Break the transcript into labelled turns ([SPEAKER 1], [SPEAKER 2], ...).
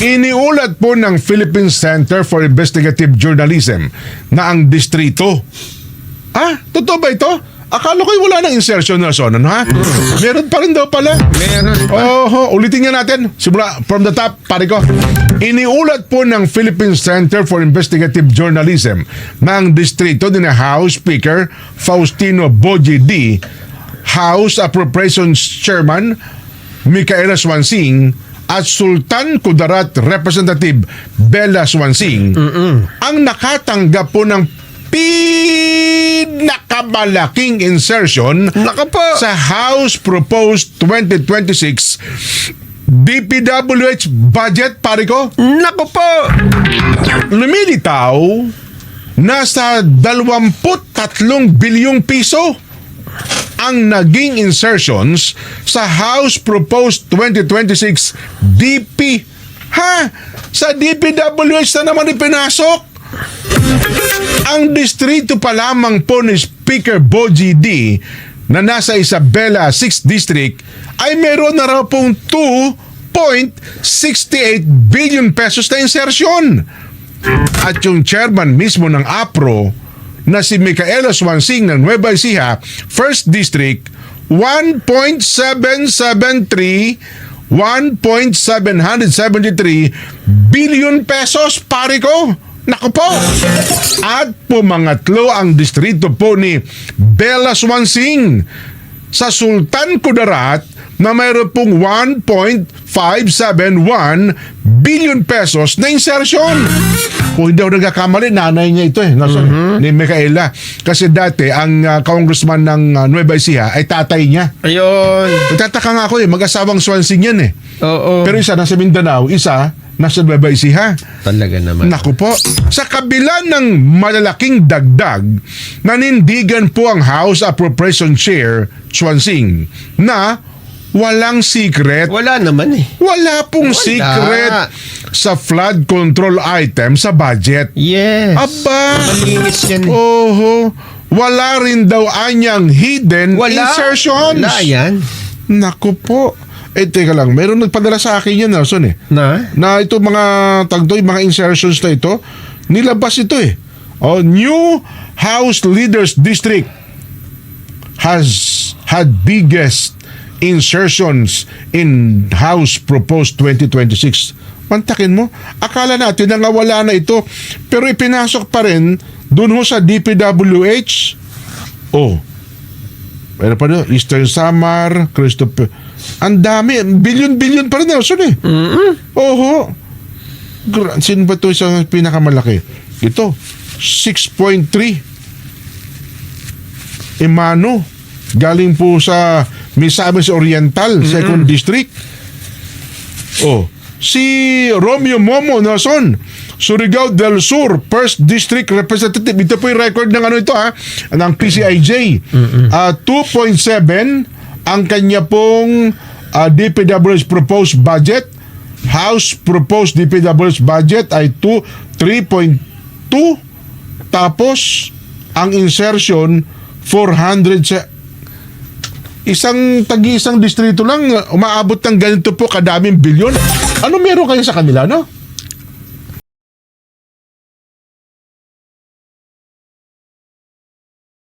[SPEAKER 1] Iniulat po ng Philippine Center for Investigative Journalism na ang distrito. Totoo ba ito? Akala ko wala nang insertion na sonon, ha? Meron pa rin daw pala.
[SPEAKER 2] Meron pa.
[SPEAKER 1] Ulitin nga natin. Simula from the top, pare ko. Iniulat po ng Philippine Center for Investigative Journalism na ang distrito ni na House Speaker Faustino Boji D, House Appropriations Chairman Micaela Swansing at Sultan Kudarat Representative Bella Swansing ang nakatanggap po ng pinakamalaking insertion sa House Proposed 2026 DPWH budget, pare ko.
[SPEAKER 2] Naku po!
[SPEAKER 1] Lumilitaw na sa 23 bilyong piso ang naging insertions sa House Proposed 2026 DP. Sa DPWH na naman ipinasok. Ang distrito pa lamang po ni Speaker Boji D na nasa Isabela 6th District ay meron na raw pong 2.68 billion pesos na insertion. At yung chairman mismo ng APRO na si Micaela Swansing ng Nueva Ecija 1st District, 1.773 billion pesos, pare ko. Naku po! At pumangatlo ang distrito po ni Bella Swansing sa Sultan Kudarat na mayroon pong 1.571 billion pesos na insertion. Kung hindi ako nagkakamali, nanay niya ito ni Micaela. Kasi dati, ang congressman ng Nueva Ecija ay tatay niya.
[SPEAKER 2] Ayun.
[SPEAKER 1] Nagtataka nga ako mag-asawang Swansing yan
[SPEAKER 2] Oo.
[SPEAKER 1] Pero isa nasa Mindanao, isa nasa Nueva Ecija.
[SPEAKER 2] Talaga naman.
[SPEAKER 1] Naku po. Sa kabila ng malalaking dagdag, nanindigan po ang House Appropriation Chair, Swansing, na walang secret.
[SPEAKER 2] Wala naman eh.
[SPEAKER 1] Wala pong secret sa flood control item sa budget.
[SPEAKER 2] Yes.
[SPEAKER 1] Aba.
[SPEAKER 2] Malinis yan eh.
[SPEAKER 1] Wala rin daw anyang hidden insertions.
[SPEAKER 2] Wala yan.
[SPEAKER 1] Naku po. Teka lang, meron nagpadala sa akin yan, Nelson na ito mga mga insertions na ito, nilabas ito New House Leaders District has had biggest insertions in House Proposed 2026. Mantakin mo, akala natin na wala na ito, pero ipinasok pa rin dun ho sa DPWH. Meron pa doon, Eastern Samar, Christopher. Ang dami, billion pa rin, Nelson Sino ba ito isang pinakamalaki? Ito, 6.3. Emano, galing po sa Misamis Oriental, 2nd District. Si Romeo Momo Nelson, Surigao del Sur, 1st District Representative. Ito po yung record ng ng PCIJ. 2.7 ang kanya pong DPWH proposed budget. House proposed DPWH budget ay 3.2. Tapos ang insertion 400 isang distrito lang umaabot ng ganito po kadaming bilyon. Ano meron kayo sa kanila, no?